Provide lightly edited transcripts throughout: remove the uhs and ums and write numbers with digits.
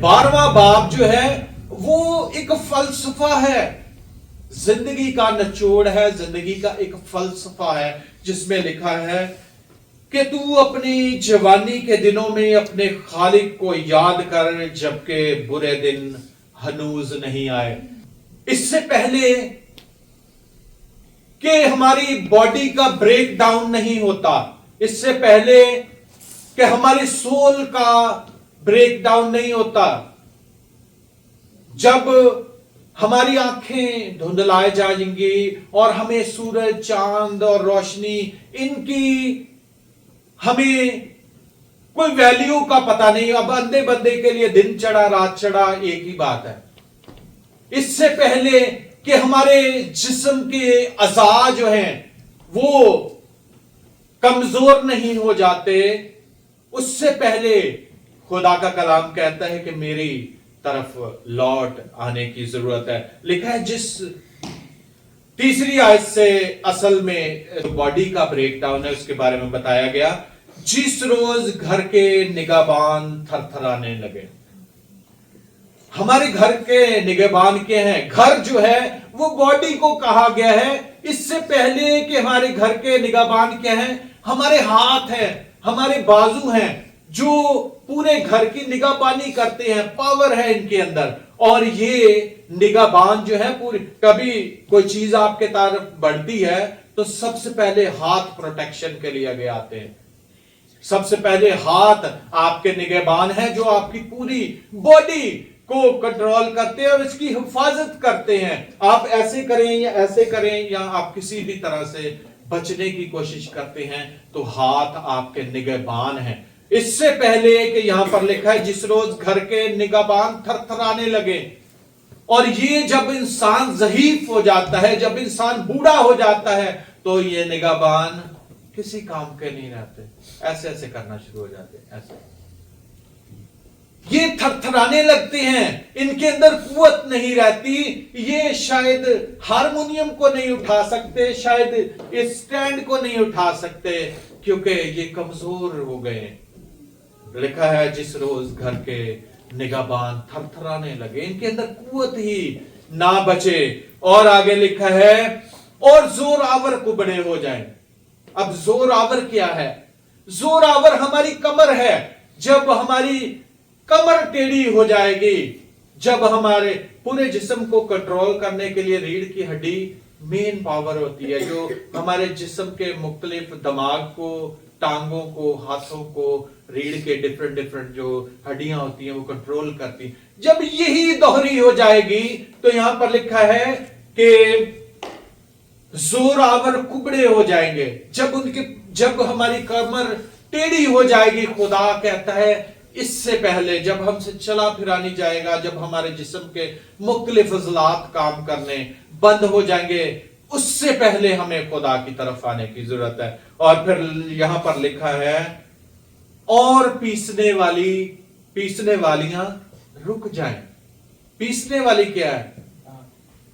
12वां बाब जो है वो एक फलसफा है, जिंदगी का निचोड़ है, जिंदगी का एक फलसफा है, जिसमें लिखा है कि तू अपनी जवानी के दिनों में अपने खालिक को याद कर, जबकि बुरे दिन हनूज नहीं आए। इससे पहले कि हमारी बॉडी का ब्रेक डाउन नहीं होता, इससे पहले कि हमारी सोल का ब्रेक डाउन नहीं होता, जब हमारी आंखें धुंधलाए जाएंगी और हमें सूरज, चांद और रोशनी इनकी हमें कोई वैल्यू का पता नहीं। अब अंधे बंदे के लिए दिन चढ़ा रात चढ़ा एक ही बात है। इससे पहले कि हमारे जिस्म के अज़ा जो हैं वो कमजोर नहीं हो जाते, उससे पहले खुदा का कलाम कहता है कि मेरी तरफ लौट आने की जरूरत है। लिखा है जिस तीसरी आयत से असल में बॉडी का ब्रेकडाउन है उसके बारे में बताया गया। जिस रोज घर के निगाहबान थरथराने लगे। हमारे घर के निगाहबान के हैं, घर जो है वो बॉडी को कहा गया है। इससे पहले कि हमारे घर के निगाहबान क्या हैं, हमारे हाथ हैं, हमारे बाजू हैं, जो पूरे घर की निगाहबानी करते हैं, पावर है इनके अंदर। और ये निगाहबान जो है पूरी, कभी कोई चीज आपके तरफ बढ़ती है तो सबसे पहले हाथ प्रोटेक्शन के लिए आगे आते हैं। सबसे पहले हाथ आपके निगहबान है जो आपकी पूरी बॉडी को कंट्रोल करते हैं और इसकी हिफाजत करते हैं। आप ऐसे करें या ऐसे करें या आप किसी भी तरह से बचने की कोशिश करते हैं तो हाथ आपके निगहबान हैं। इससे पहले कि यहां पर लिखा है जिस रोज घर के निगहबान थरथराने लगे। और ये जब इंसान ज़हीफ हो जाता है, जब इंसान बूढ़ा हो जाता है तो ये निगहबान किसी काम के नहीं रहते, ऐसे ऐसे करना शुरू हो जाते हैं। ऐसे ये थरथराने लगते हैं, इनके अंदर कुव्वत नहीं रहती। ये शायद हारमोनियम को नहीं उठा सकते, शायद इस स्टैंड को नहीं उठा सकते, क्योंकि ये कमजोर हो गए। लिखा है जिस रोज घर के निगहबान थरथराने लगे, इनके अंदर कुव्वत ही ना बचे। और आगे लिखा है और जोरावर कुबड़े हो जाएं। अब जोरावर क्या है? जोरावर हमारी कमर है। जब हमारी कमर टेढ़ी हो जाएगी, जब हमारे पूरे जिस्म को कंट्रोल करने के लिए रीढ़ की हड्डी मेन पावर होती है, जो हमारे जिस्म के मुख्तलिफ दिमाग को, टांगों को, हाथों को, रीढ़ के डिफरेंट जो हड्डियां होती हैं वो कंट्रोल करती। जब यही दोहरी हो जाएगी तो यहां पर लिखा है कि जोरावर कुबड़े हो जाएंगे। जब हमारी कमर टेढ़ी हो जाएगी, खुदा कहता है इससे पहले जब हमसे चला फिरा नहीं जाएगा, जब हमारे जिस्म के मुख्तलिफ अज़लात काम करने बंद हो जाएंगे, उससे पहले हमें खुदा की तरफ आने की जरूरत है। और फिर यहां पर लिखा है और पीसने वालियां रुक जाएं। पीसने वाली क्या है?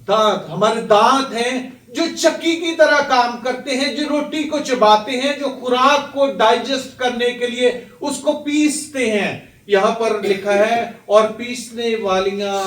दांत। हमारे दांत हैं जो चक्की की तरह काम करते हैं, जो रोटी को चबाते हैं, जो खुराक को डाइजेस्ट करने के लिए उसको पीसते हैं। यहां पर लिखा है और पीसने वालियां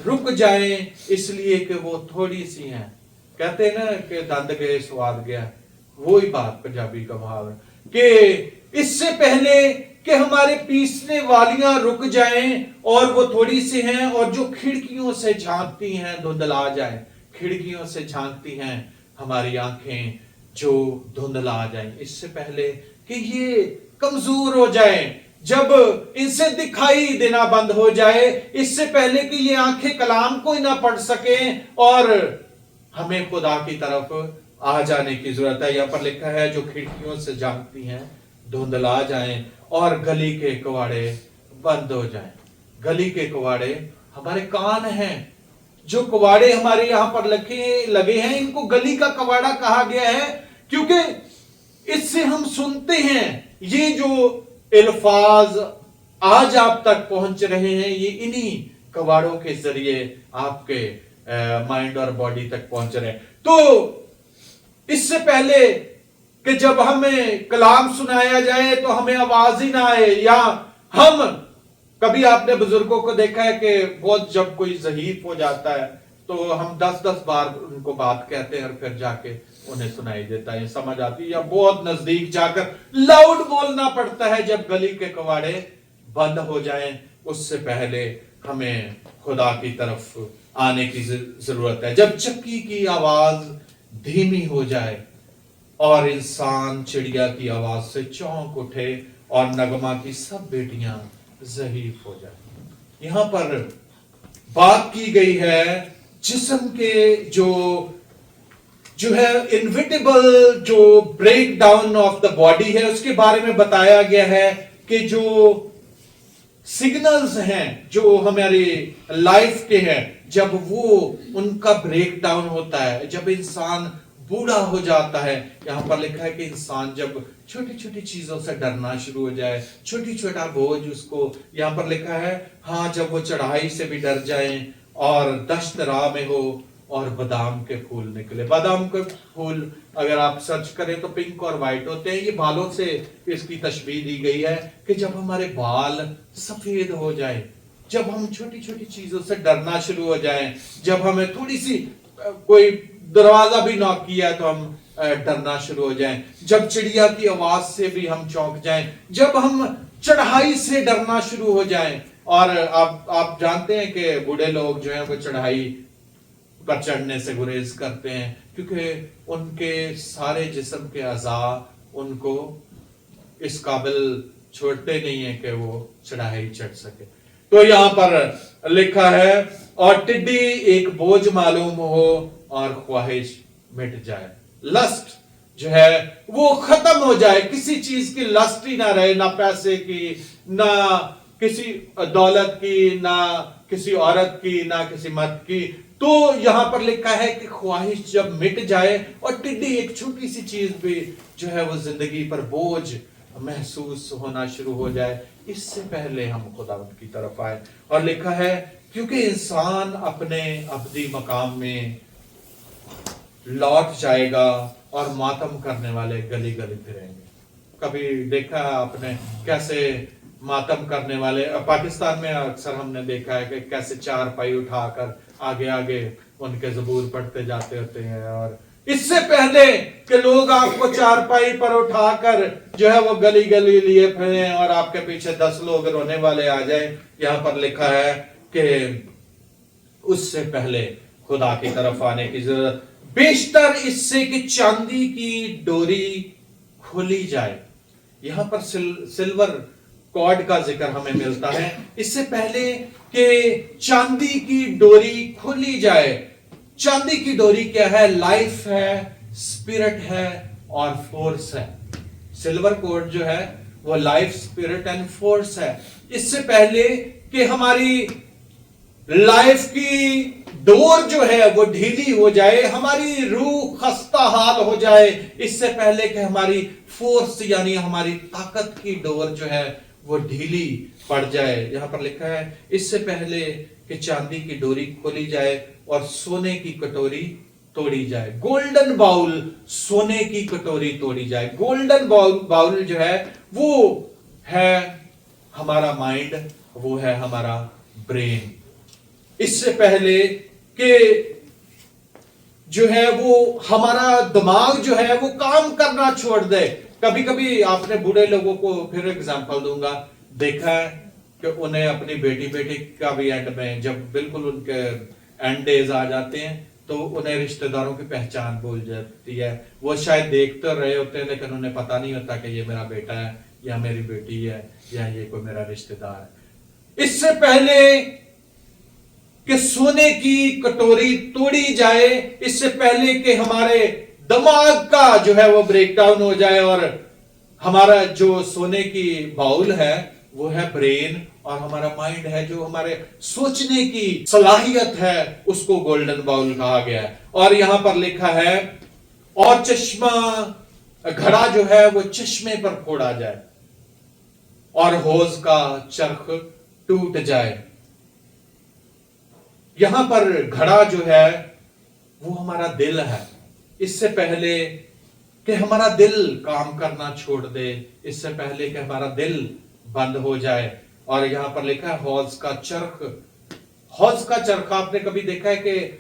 रुक जाएं इसलिए कि वो थोड़ी सी हैं। कहते हैं ना कि दंद गए स्वाद गया, वही बात पंजाबी का मुहावरा, कि इससे पहले कि हमारे पीसने वालियां रुक जाएं और वो थोड़ी सी हैं और जो खिड़कियों से झांकती हैं धुंधला जाएं। खिड़कियों से झांकती हैं हमारी आंखें जो धुंधला जाएं, इससे पहले कि ये कमजोर हो जाएं, जब इनसे दिखाई देना बंद हो जाए, इससे पहले कि ये आंखें कलाम को ही ना पढ़ सकें और हमें खुदा की तरफ आ जाने की जरूरत है। यहां पर लिखा है जो खिड़कियों से झांकती हैं धुंधला जाएं और गली के कवाड़े बंद हो जाएं। गली के कवाड़े हमारे कान हैं। जो कवाड़े हमारे यहां पर लगे हैं, इनको गली का कवाड़ा कहा गया है, क्योंकि इससे हम सुनते हैं। ये जो अल्फाज आज आप तक पहुंच रहे हैं, ये इन्हीं कवाड़ों के जरिए आपके माइंड और बॉडी तक पहुंच रहे हैं। तो इससे पहले कि जब हमें कलाम सुनाया जाए तो हमें आवाज ही ना आए, या हम कभी आपने बुजुर्गों को देखा है कि बहुत जब कोई ज़हीफ हो जाता है तो हम 10-10 बार उनको बात कहते हैं और फिर जाके उन्हें सुनाई देता है, समझ आती है, या बहुत नजदीक जाकर लाउड बोलना पड़ता है जब गली के कवाड़े बंद हो जाएं। उससे पहले हमें खुदा की तरफ आने की जरूरत है। जब चक्की की आवाज धीमी हो जाए और इंसान चिड़िया की आवाज से चौंक उठे और नगमा की सब बेटियां ज़हीफ हो जाए। यहां पर बात की गई है जिस्म के जो है इनविटेबल जो break down of the body है, उसके बारे में बताया गया है कि जो सिग्नल्स हैं जो हमारी लाइफ के हैं, जब वो उनका ब्रेक डाउन होता है, जब इंसान बूढ़ा हो जाता है। यहां पर लिखा है कि इंसान जब छोटी छोटी चीजों से डरना शुरू हो जाए, छोटी छोटा बोझ उसको, यहां पर लिखा है हाँ, जब वो चढ़ाई से भी डर जाए और दश्त राह में हो और बादाम के फूल निकले। बादाम के फूल अगर आप सर्च करें तो पिंक और व्हाइट होते हैं। ये बालों से इसकी तशबीह दी गई है कि जब हमारे बाल सफेद हो जाए, जब हम छोटी छोटी चीजों से डरना शुरू हो जाएं, जब हमें थोड़ी सी कोई दरवाजा भी नॉक किया तो हम डरना शुरू हो जाएं, जब चिड़िया की आवाज से भी हम चौंक जाएं, जब हम चढ़ाई से डरना शुरू हो जाएं। और आप जानते हैं कि बूढ़े लोग जो हैं वो चढ़ाई पर चढ़ने से गुरेज करते हैं क्योंकि उनके सारे जिस्म के अज़ा उनको इस काबिल छोड़ते नहीं है कि वो चढ़ाई चढ़ सके। तो यहां पर लिखा है और टिड्डी एक बोझ मालूम हो और ख्वाहिश मिट जाए। लस्ट जो है वो खत्म हो जाए, किसी चीज की लस्ट ही ना रहे, ना पैसे की, ना किसी दौलत की, ना किसी औरत की, ना किसी मर्द की। तो यहां पर लिखा है कि ख्वाहिश जब मिट जाए और टिड्डी एक छोटी सी चीज भी जो है वो जिंदगी पर बोझ महसूस होना शुरू हो जाए, इससे पहले हम खुदा की तरफ आए। और लिखा है क्योंकि इंसान अपने अब्दी मकाम में लौट जाएगा और मातम करने वाले गली गली फिरेंगे। कभी देखा आपने कैसे मातम करने वाले, पाकिस्तान में अक्सर हमने देखा है कि कैसे चार पाई उठाकर आगे आगे उनके ज़बूर पढ़ते जाते होते हैं, और इससे पहले कि लोग आपको चारपाई पर उठाकर जो है वो गली गली लिए फिरे और आपके पीछे 10 लोग रोने वाले आ जाएं, यहां पर लिखा है कि उससे पहले खुदा की तरफ आने की जरूरत। बेशतर इससे कि चांदी की डोरी खोली जाए। यहां पर सिल्वर कॉर्ड का जिक्र हमें मिलता है। इससे पहले कि चांदी की डोरी खोली जाए। चांदी की डोरी क्या है? लाइफ है, स्पिरिट है और फोर्स है। सिल्वर कॉर्ड जो है वो लाइफ, स्पिरिट एंड फोर्स है। इससे पहले कि हमारी लाइफ की डोर जो है वो ढीली हो जाए, हमारी रूह खस्ता हाल हो जाए, इससे पहले कि हमारी फोर्स यानी हमारी ताकत की डोर जो है वो ढीली पड़ जाए। यहां पर लिखा है इससे पहले कि चांदी की डोरी खोली जाए और सोने की कटोरी तोड़ी जाए। गोल्डन बाउल, सोने की कटोरी तोड़ी जाए। गोल्डन बाउल जो है वो है हमारा माइंड, वो है हमारा ब्रेन। इससे पहले कि जो है वो हमारा दिमाग जो है वो काम करना छोड़ दे। कभी कभी आपने बूढ़े लोगों को, फिर एग्जांपल दूंगा, देखा है कि उन्हें अपनी बेटी का भी एंड में जब बिल्कुल उनके एंड डेज आ जाते हैं तो उन्हें रिश्तेदारों की पहचान भूल जाती है। वो शायद देख तो रहे होते हैं लेकिन उन्हें पता नहीं होता कि ये मेरा बेटा है या मेरी बेटी है या ये कोई मेरा रिश्तेदार है। इससे पहले कि सोने की कटोरी तोड़ी जाए, इससे पहले कि हमारे दिमाग का जो है वो ब्रेकडाउन हो जाए और हमारा जो सोने की बाउल है वो है ब्रेन और हमारा माइंड है जो हमारे सोचने की सलाहियत है, उसको गोल्डन बाउल कहा गया है। और यहां पर लिखा है और चश्मा, घड़ा जो है वो चश्मे पर फोड़ा जाए और हौज का चरख टूट जाए। यहां पर घड़ा जो है वो हमारा दिल है। इससे पहले कि हमारा दिल काम करना छोड़ दे, इससे पहले कि हमारा दिल बंद हो जाए, और यहां पर लिखा है हौज का चरख। हौज का चरख आपने कभी देखा है कि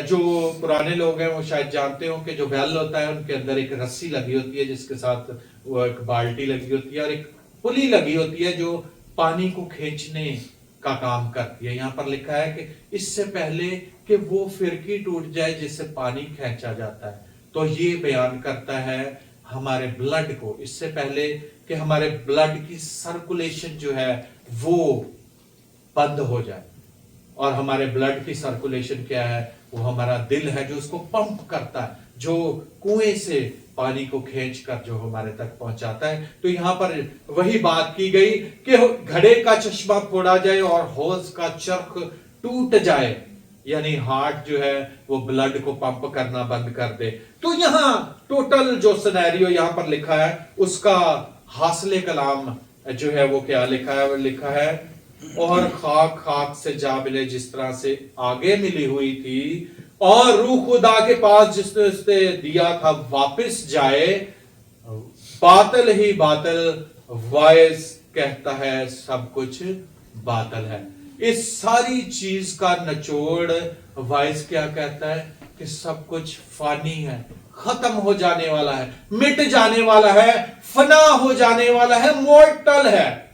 जो पुराने लोग हैं वो शायद जानते हो कि जो बैल होता है उनके अंदर एक रस्सी लगी होती है जिसके साथ वो एक बाल्टी लगी होती है और एक पुली लगी होती है जो पानी को खींचने का काम करती है। यहां पर लिखा है कि इससे पहले कि वो फिरकी टूट जाए जिससे पानी खींचा जाता है, तो ये बयान करता है हमारे ब्लड को, इससे पहले कि हमारे ब्लड की सर्कुलेशन जो है वो बंद हो जाए। और हमारे ब्लड की सर्कुलेशन क्या है? वो हमारा दिल है जो उसको पंप करता है, जो कुएं से पानी को खींच कर जो हमारे तक पहुंचाता है। तो यहां पर वही बात की गई कि घड़े का चश्मा फोड़ा जाए और हौज का चरख टूट जाए, यानी हार्ट जो है वो ब्लड को पंप करना बंद कर दे। तो यहां टोटल जो सिनेरियो यहां पर लिखा है उसका हासिल कलाम जो है वो क्या लिखा है? वो लिखा है और खाक खाक से जा मिले जिस तरह से आगे मिली हुई थी, और रूह खुदा के पास जिसने उसने दिया था वापस जाए। बातल ही बातल, वाइस कहता है सब कुछ बातल है। इस सारी चीज का निचोड़ वाइस क्या कहता है? कि सब कुछ फानी है, खत्म हो जाने वाला है, मिट जाने वाला है, फना हो जाने वाला है, मोर्टल है।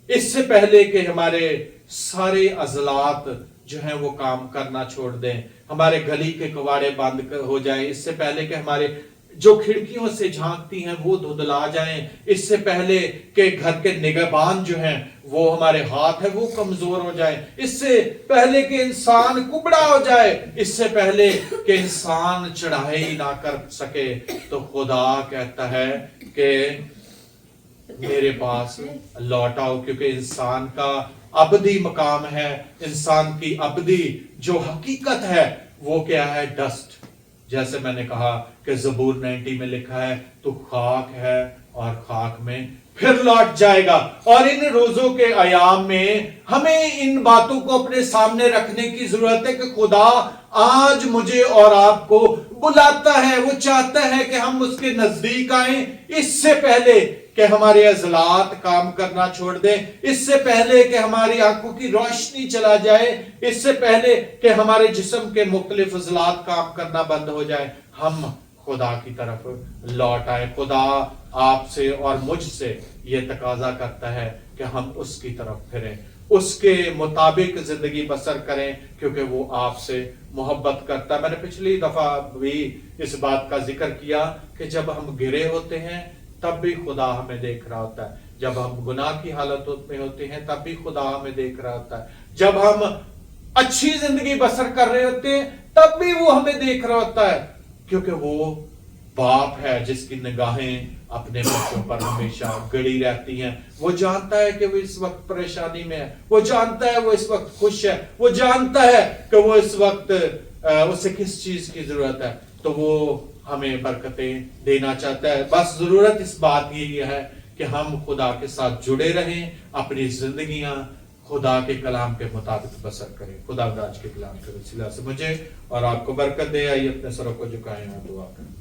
इससे पहले कि हमारे सारे अजलात जो हैं वो काम करना छोड़ दें, हमारे गली के कवाड़े बंद हो जाए, इससे पहले कि हमारे जो खिड़कियों से झांकती हैं वो धुंधला जाएं, इससे पहले कि घर के निगहबान जो हैं वो हमारे हाथ है वो कमजोर हो जाए, इससे पहले कि इंसान कुबड़ा हो जाए, इससे पहले कि इंसान चढ़ाई ना कर सके, तो खुदा कहता है कि मेरे पास लौट आओ। क्योंकि इंसान का अबदी मकाम है, इंसान की अबदी जो हकीकत है वो क्या है? डस्ट। जैसे मैंने कहा कि ज़बूर 90 में लिखा है तो खाक है और खाक में फिर लौट जाएगा। और इन रोजों के अयाम में हमें इन बातों को अपने सामने रखने की जरूरत है कि खुदा आज मुझे और आपको बुलाता है, वो चाहता है कि हम उसके नजदीक आए, इससे पहले कि हमारे अजलात काम करना छोड़ दें, इससे पहले कि हमारी आंखों की रोशनी चला जाए, इससे पहले कि हमारे जिस्म के मुख्तलिफ अजलात काम करना बंद हो जाए, हम खुदा की तरफ लौट आए। खुदा आपसे और मुझसे ये तकाजा करता है कि हम उसकी तरफ फिरें, उसके मुताबिक जिंदगी बसर करें, क्योंकि वो आपसे मोहब्बत करता है। मैंने पिछली दफा भी इस बात का जिक्र किया कि जब हम गिरे होते हैं तब भी खुदा हमें देख रहा होता है, जब हम गुनाह की हालत में होते हैं तब भी खुदा हमें देख रहा होता है, जब हम अच्छी जिंदगी बसर कर रहे होते हैं तब भी वो हमें देख रहा होता है, क्योंकि वो बाप है जिसकी निगाहें अपने बच्चों पर हमेशा गड़ी रहती हैं। वो जानता है कि वो इस वक्त परेशानी में है, वो जानता है वो इस वक्त खुश है, वो जानता है कि वो इस वक्त उसे किस चीज की जरूरत है, तो वो हमें बरकतें देना चाहता है। बस जरूरत इस बात यही है कि हम खुदा के साथ जुड़े रहें, अपनी जिंदगियां खुदा के कलाम के मुताबिक बसर करें। खुदा आज के कलाम के वसीला से मुझे और आपको बरकत दे। आइए अपने सरों को झुकाएं और दुआ करें।